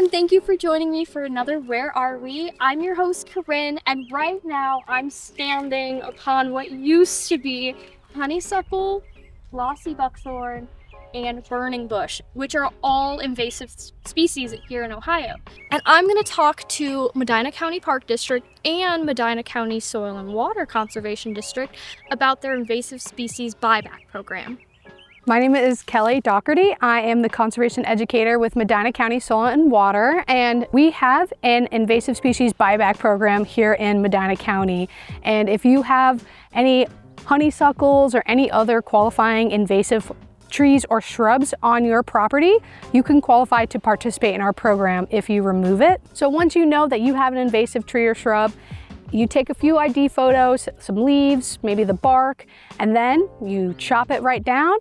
everyone, thank you for joining me for another Where Are We? I'm your host Corinne, and right now I'm standing upon what used to be honeysuckle, glossy buckthorn, and burning bush, which are all invasive species here in Ohio. And I'm going to talk to Medina County Park District and Medina County Soil and Water Conservation District about their Invasive Species Buyback Program. My name is Kelly Doherty. I am the conservation educator with Medina County Soil and Water, and we have an invasive species buyback program here in Medina County. And if you have any honeysuckles or any other qualifying invasive trees or shrubs on your property, you can qualify to participate in our program if you remove it. So once you know that you have an invasive tree or shrub, you take a few ID photos, some leaves, maybe the bark, and then you chop it right down.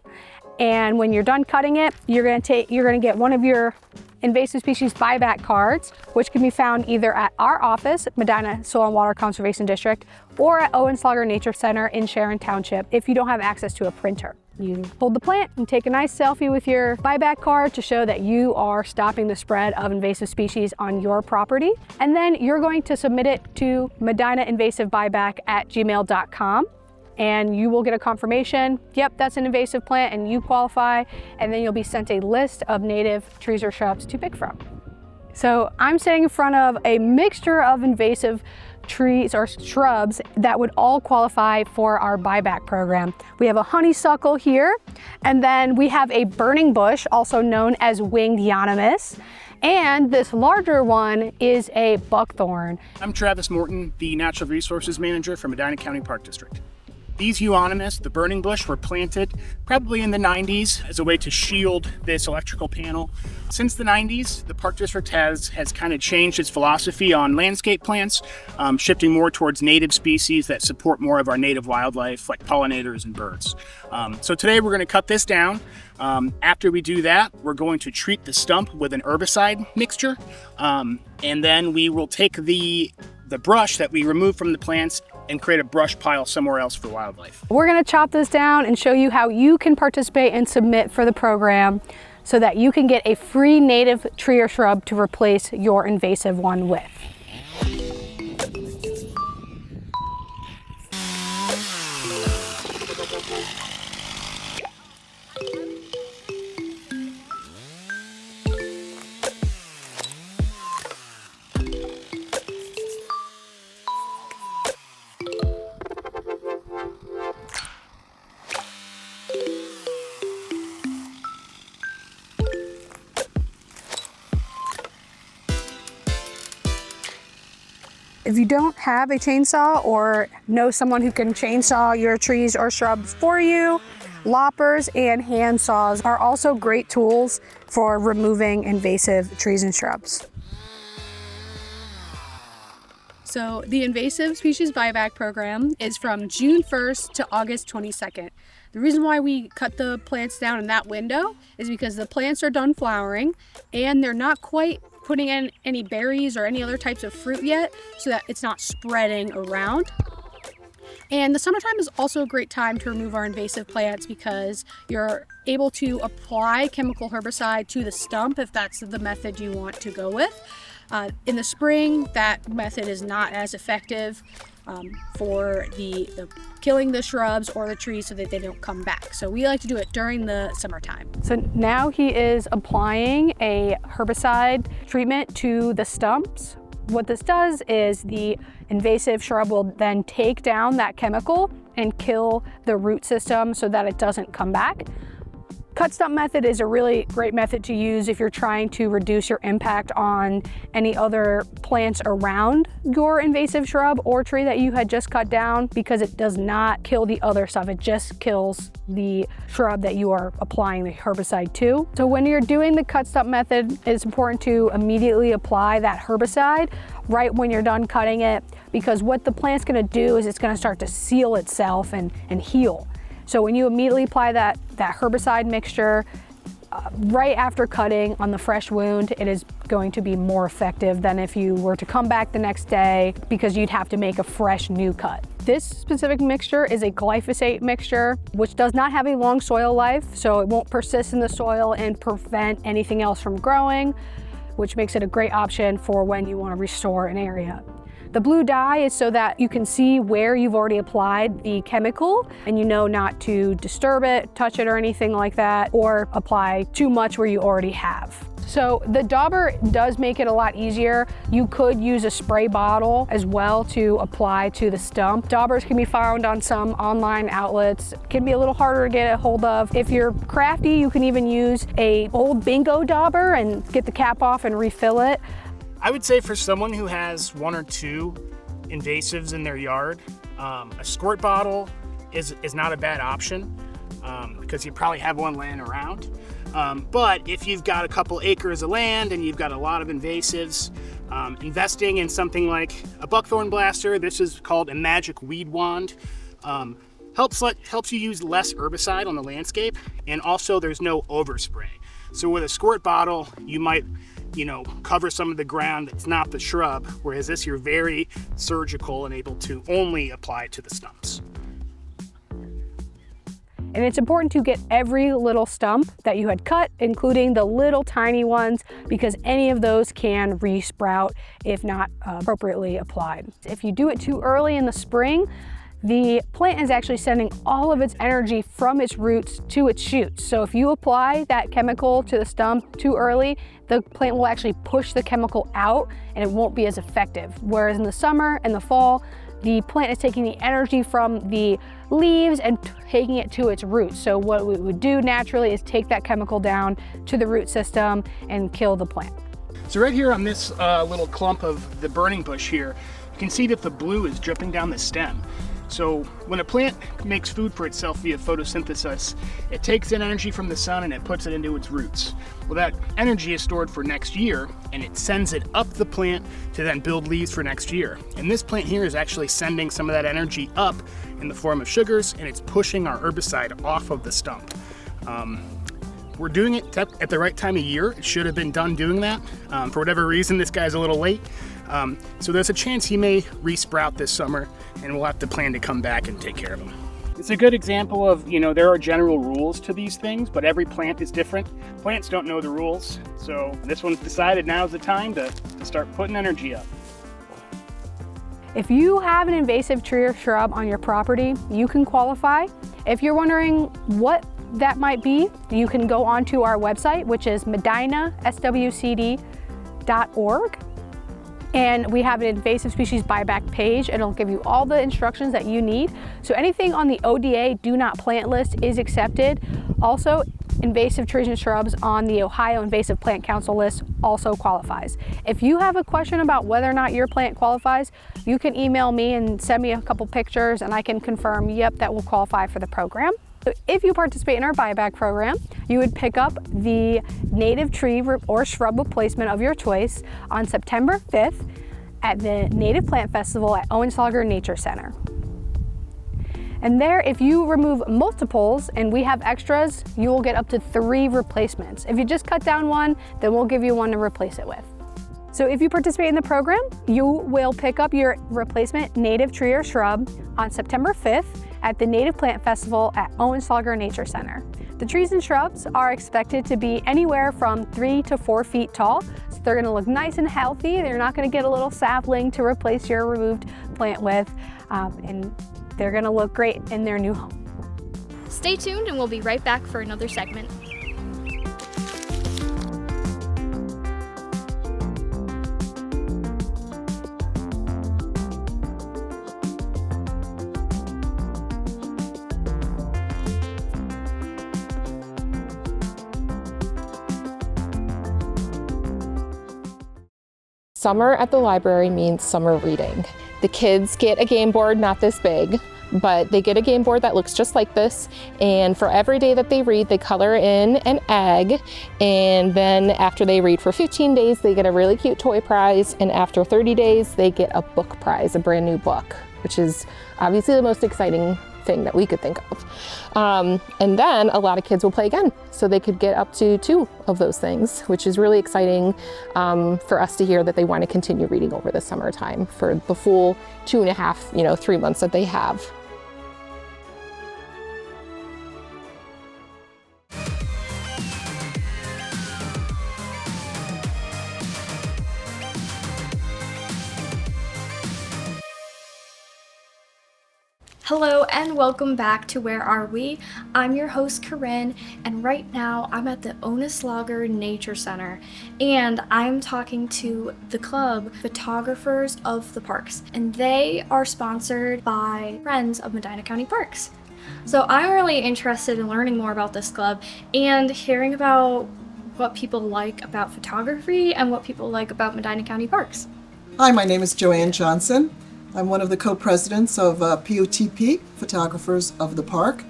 And when you're done cutting it, you're gonna get one of your invasive species buyback cards, which can be found either at our office, Medina Soil and Water Conservation District, or at Owen-Slaughter Nature Center in Sharon Township if you don't have access to a printer. You hold the plant and take a nice selfie with your buyback card to show that you are stopping the spread of invasive species on your property. And then you're going to submit it to medinainvasivebuyback@gmail.com. And you will get a confirmation, yep, that's an invasive plant and you qualify, and then you'll be sent a list of native trees or shrubs to pick from. So I'm sitting in front of a mixture of invasive trees or shrubs that would all qualify for our buyback program. We have a honeysuckle here, and then we have a burning bush, also known as winged euonymus. And this larger one is a buckthorn. I'm Travis Morton, the Natural Resources Manager for Medina County Park District. These euonymus, the burning bush, were planted probably in the 90s as a way to shield this electrical panel. Since the 90s, the Park District has kind of changed its philosophy on landscape plants, shifting more towards native species that support more of our native wildlife, like pollinators and birds. So today we're going to cut this down. After we do that, we're going to treat the stump with an herbicide mixture, and then we will take the brush that we remove from the plants and create a brush pile somewhere else for wildlife. We're going to chop this down and show you how you can participate and submit for the program so that you can get a free native tree or shrub to replace your invasive one with. If you don't have a chainsaw or know someone who can chainsaw your trees or shrubs for you, loppers and hand saws are also great tools for removing invasive trees and shrubs. So the Invasive Species Buyback Program is from June 1st to August 22nd. The reason why we cut the plants down in that window is because the plants are done flowering and they're not quite putting in any berries or any other types of fruit yet, so that it's not spreading around. And the summertime is also a great time to remove our invasive plants because you're able to apply chemical herbicide to the stump if that's the method you want to go with. In the spring, that method is not as effective for the killing the shrubs or the trees so that they don't come back. So we like to do it during the summertime. So now he is applying a herbicide treatment to the stumps. What this does is the invasive shrub will then take down that chemical and kill the root system so that it doesn't come back. Cut stump method is a really great method to use if you're trying to reduce your impact on any other plants around your invasive shrub or tree that you had just cut down, because it does not kill the other stuff. It just kills the shrub that you are applying the herbicide to. So when you're doing the cut stump method, it's important to immediately apply that herbicide right when you're done cutting it, because what the plant's gonna do is it's gonna start to seal itself and heal. So when you immediately apply that herbicide mixture right after cutting on the fresh wound, it is going to be more effective than if you were to come back the next day, because you'd have to make a fresh new cut. This specific mixture is a glyphosate mixture, which does not have a long soil life, so it won't persist in the soil and prevent anything else from growing. which makes it a great option for when you want to restore an area. The blue dye is so that you can see where you've already applied the chemical and you know not to disturb it, touch it or anything like that, or apply too much where you already have. So the dauber does make it a lot easier. You could use a spray bottle as well to apply to the stump. Daubers can be found on some online outlets. It can be a little harder to get a hold of. If you're crafty, you can even use an old bingo dauber and get the cap off and refill it. I would say for someone who has 1 or 2 invasives in their yard, a squirt bottle is not a bad option because you probably have one laying around. But if you've got a couple acres of land and you've got a lot of invasives, investing in something like a buckthorn blaster, this is called a magic weed wand, helps you use less herbicide on the landscape, and also there's no overspray. So with a squirt bottle, you might cover some of the ground that's not the shrub, whereas this you're very surgical and able to only apply to the stumps. And it's important to get every little stump that you had cut, including the little tiny ones, because any of those can resprout if not appropriately applied. If you do it too early in the spring, the plant is actually sending all of its energy from its roots to its shoots. So if you apply that chemical to the stump too early, the plant will actually push the chemical out and it won't be as effective. Whereas in the summer and the fall, the plant is taking the energy from the leaves and taking it to its roots. So what we would do naturally is take that chemical down to the root system and kill the plant. So right here on this little clump of the burning bush here, you can see that the blue is dripping down the stem. So when a plant makes food for itself via photosynthesis, it takes in energy from the sun and it puts it into its roots. Well, that energy is stored for next year and it sends it up the plant to then build leaves for next year. And this plant here is actually sending some of that energy up in the form of sugars, and it's pushing our herbicide off of the stump. We're doing it at the right time of year. It should have been done doing that. For whatever reason, this guy's a little late. So there's a chance he may resprout this summer, and we'll have to plan to come back and take care of him. It's a good example of, there are general rules to these things, but every plant is different. Plants don't know the rules, so this one's decided now's the time to start putting energy up. If you have an invasive tree or shrub on your property, you can qualify. If you're wondering what that might be, you can go onto our website, which is medinaswcd.org. And we have an invasive species buyback page, and it'll give you all the instructions that you need. So anything on the ODA do not plant list is accepted. Also, invasive trees and shrubs on the Ohio Invasive Plant Council list also qualifies. If you have a question about whether or not your plant qualifies, you can email me and send me a couple pictures and I can confirm, yep, that will qualify for the program. So if you participate in our buyback program, you would pick up the native tree or shrub replacement of your choice on September 5th at the Native Plant Festival at Owenslager Nature Center. And there, if you remove multiples and we have extras, you will get up to 3 replacements. If you just cut down one, then we'll give you one to replace it with. So if you participate in the program, you will pick up your replacement native tree or shrub on September 5th at the Native Plant Festival at Owenslager Nature Center. The trees and shrubs are expected to be anywhere from 3 to 4 feet tall, so they're gonna look nice and healthy. They're not gonna get a little sapling to replace your removed plant with, and they're gonna look great in their new home. Stay tuned and we'll be right back for another segment. Summer at the library means summer reading. The kids get a game board, not this big, but they get a game board that looks just like this, and for every day that they read, they color in an egg, and then after they read for 15 days, they get a really cute toy prize, and after 30 days, they get a book prize, a brand new book, which is obviously the most exciting thing that we could think of. And then a lot of kids will play again, so they could get up to 2 of those things, which is really exciting for us to hear that they want to continue reading over the summertime for the full 2.5, 3 months that they have. Hello and welcome back to Where Are We? I'm your host Corinne, and right now I'm at the Onus Nature Center, and I'm talking to the club Photographers of the Parks, and they are sponsored by Friends of Medina County Parks. So I'm really interested in learning more about this club and hearing about what people like about photography and what people like about Medina County Parks. Hi, my name is Joanne Johnson. I'm one of the co-presidents of POTP, Photographers of the Park.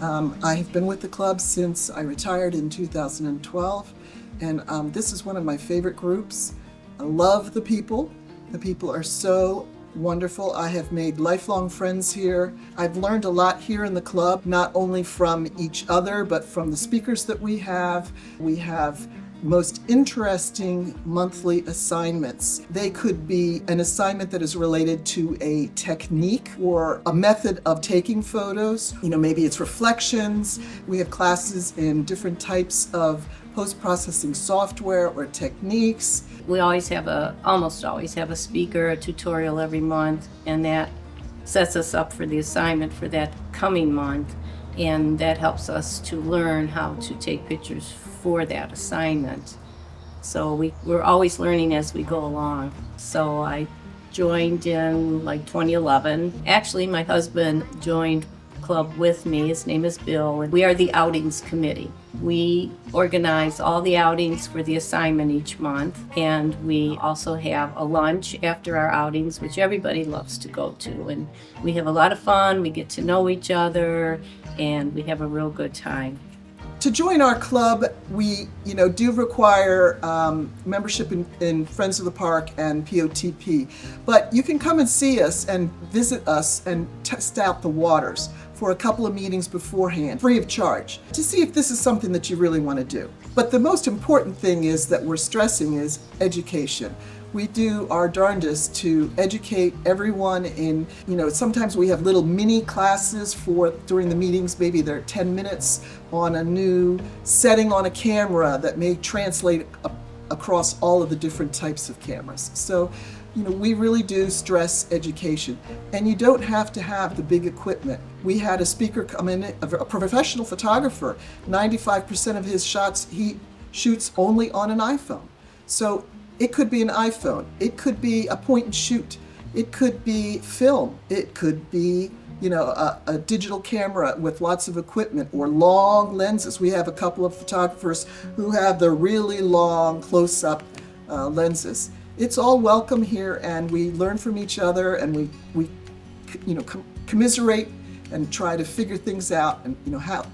I have been with the club since I retired in 2012, and this is one of my favorite groups. I love the people. The people are so wonderful. I have made lifelong friends here. I've learned a lot here in the club, not only from each other, but from the speakers that we have. We have most interesting monthly assignments. They could be an assignment that is related to a technique or a method of taking photos. Maybe it's reflections. We have classes in different types of post-processing software or techniques. We almost always have a speaker, a tutorial every month, and that sets us up for the assignment for that coming month. And that helps us to learn how to take pictures for that assignment. So we're always learning as we go along. So I joined in 2011. Actually, my husband joined the club with me. His name is Bill, and we are the outings committee. We organize all the outings for the assignment each month, and we also have a lunch after our outings, which everybody loves to go to. And we have a lot of fun, we get to know each other, and we have a real good time. To join our club, we do require membership in Friends of the Park and POTP, but you can come and see us and visit us and test out the waters for a couple of meetings beforehand, free of charge, to see if this is something that you really want to do. But the most important thing is that we're stressing is education. We do our darndest to educate everyone in, sometimes we have little mini classes during the meetings, maybe they're 10 minutes on a new setting on a camera that may translate across all of the different types of cameras. So, we really do stress education, and you don't have to have the big equipment. We had a speaker come in, a professional photographer. 95% of his shots he shoots only on an iPhone. So it could be an iPhone, it could be a point and shoot, it could be film, it could be a digital camera with lots of equipment or long lenses. We have a couple of photographers who have the really long close-up lenses. It's all welcome here, and we learn from each other, and we commiserate and try to figure things out, and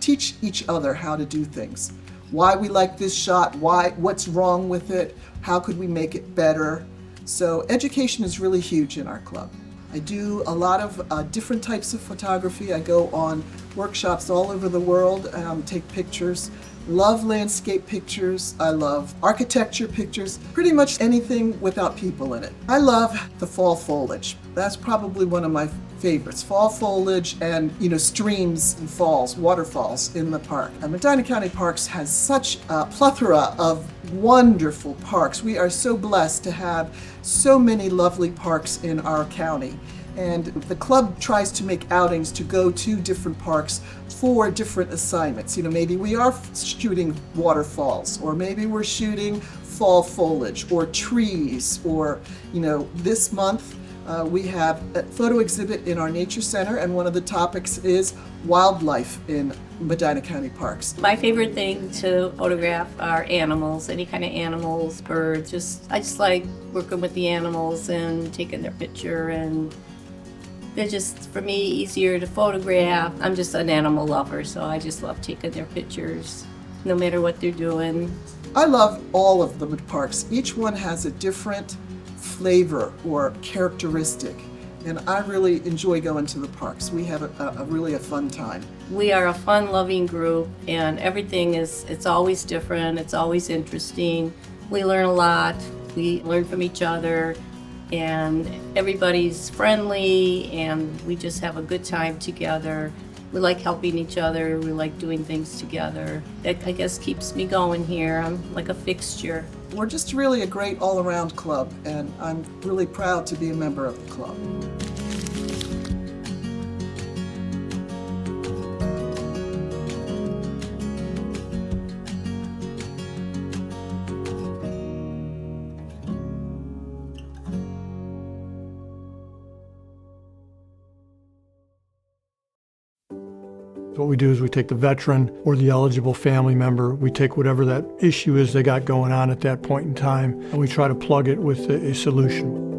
teach each other how to do things. Why we like this shot, what's wrong with it, how could we make it better. So education is really huge in our club. I do a lot of different types of photography. I go on workshops all over the world, take pictures. Love landscape pictures. I love architecture pictures. Pretty much anything without people in it. I love the fall foliage. That's probably one of my favorites. Fall foliage and streams and falls, waterfalls in the park. Medina County Parks has such a plethora of wonderful parks. We are so blessed to have so many lovely parks in our county. And the club tries to make outings to go to different parks for different assignments. Maybe we are shooting waterfalls, or maybe we're shooting fall foliage or trees, or this month we have a photo exhibit in our nature center, and one of the topics is wildlife in Medina County Parks. My favorite thing to photograph are animals, any kind of animals, birds. I just like working with the animals and taking their picture, and they're just, for me, easier to photograph. I'm just an animal lover, so I just love taking their pictures, no matter what they're doing. I love all of the parks. Each one has a different flavor or characteristic, and I really enjoy going to the parks. We have a really fun time. We are a fun-loving group, and it's always different, it's always interesting. We learn a lot, we learn from each other, and everybody's friendly, and we just have a good time together. We like helping each other, we like doing things together. That, I guess, keeps me going here. I'm like a fixture. We're just really a great all-around club, and I'm really proud to be a member of the club. What we do is we take the veteran or the eligible family member, we take whatever that issue is they got going on at that point in time, and we try to plug it with a solution.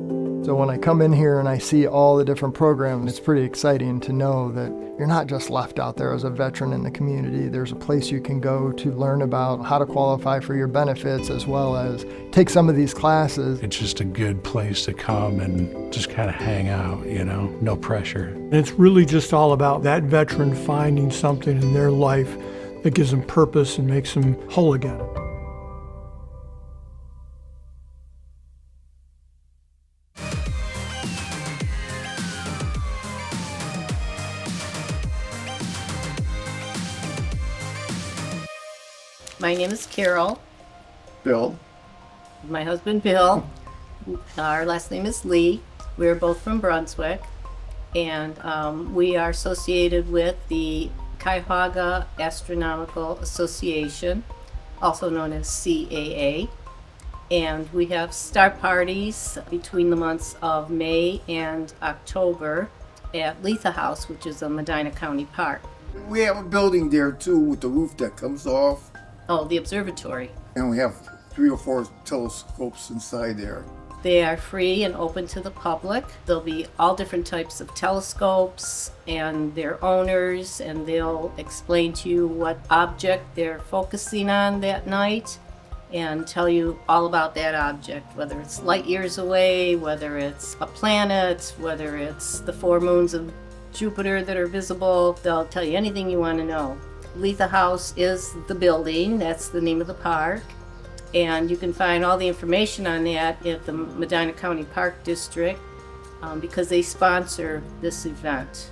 So when I come in here and I see all the different programs, it's pretty exciting to know that you're not just left out there as a veteran in the community. There's a place you can go to learn about how to qualify for your benefits, as well as take some of these classes. It's just a good place to come and just kind of hang out, no pressure. And it's really just all about that veteran finding something in their life that gives them purpose and makes them whole again. My name is Carol. Bill. My husband Bill. Our last name is Lee. We're both from Brunswick, and we are associated with the Cuyahoga Astronomical Society, also known as CAA. And we have star parties between the months of May and October at Letha House, which is in Medina County Park. We have a building there too with the roof that comes off. Oh, the observatory. And we have 3 or 4 telescopes inside there. They are free and open to the public. There'll be all different types of telescopes and their owners, and they'll explain to you what object they're focusing on that night and tell you all about that object, whether it's light years away, whether it's a planet, whether it's the 4 moons of Jupiter that are visible. They'll tell you anything you want to know. Letha House is the building, that's the name of the park, and you can find all the information on that at the Medina County Park District because they sponsor this event.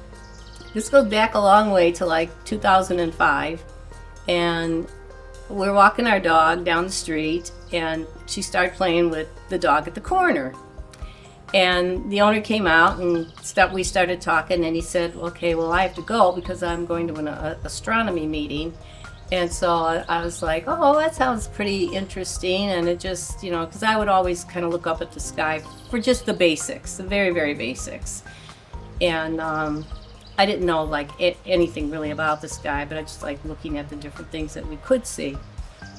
This goes back a long way to like 2005, and we're walking our dog down the street, and she started playing with the dog at the corner. And the owner came out and we started talking, and he said, okay, well, I have to go because I'm going to an astronomy meeting. And so I was like, oh, that sounds pretty interesting. And it just, because I would always kind of look up at the sky for just the basics, the very, very basics. And I didn't know anything really about the sky, but I just like looking at the different things that we could see.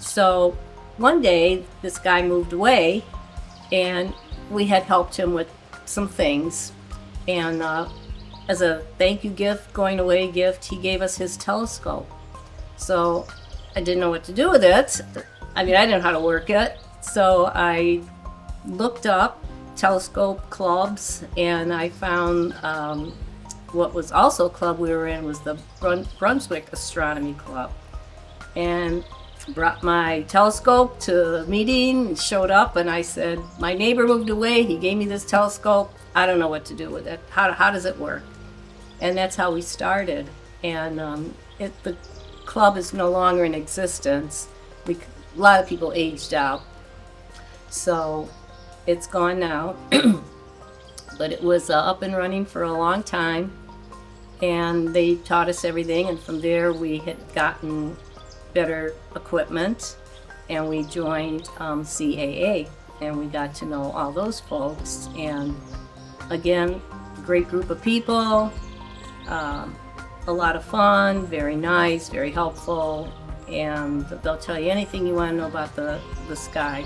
So one day this guy moved away, and we had helped him with some things, and as a thank you gift, going away gift, he gave us his telescope. So I didn't know what to do with it. I didn't know how to work it. So I looked up telescope clubs, and I found what was also a club we were in was the Brunswick Astronomy Club. And brought my telescope to the meeting and showed up, and I said, my neighbor moved away, he gave me this telescope, I don't know what to do with it. How does it work? And that's how we started. And the club is no longer in existence. A lot of people aged out, so it's gone now. But it was up and running for a long time, and they taught us everything, and from there we had gotten better equipment, and we joined CAA, and we got to know all those folks. And again, great group of people, a lot of fun, very nice, very helpful, and they'll tell you anything you want to know about the sky.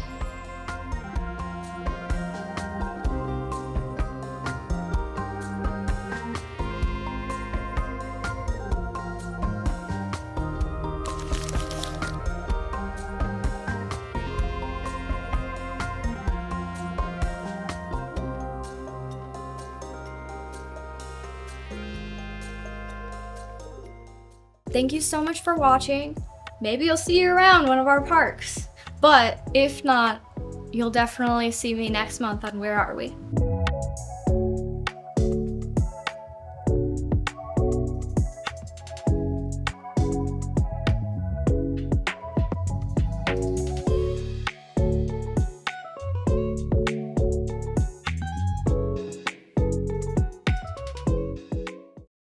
Thank you so much for watching. Maybe you'll see you around one of our parks. But if not, you'll definitely see me next month on Where Are We?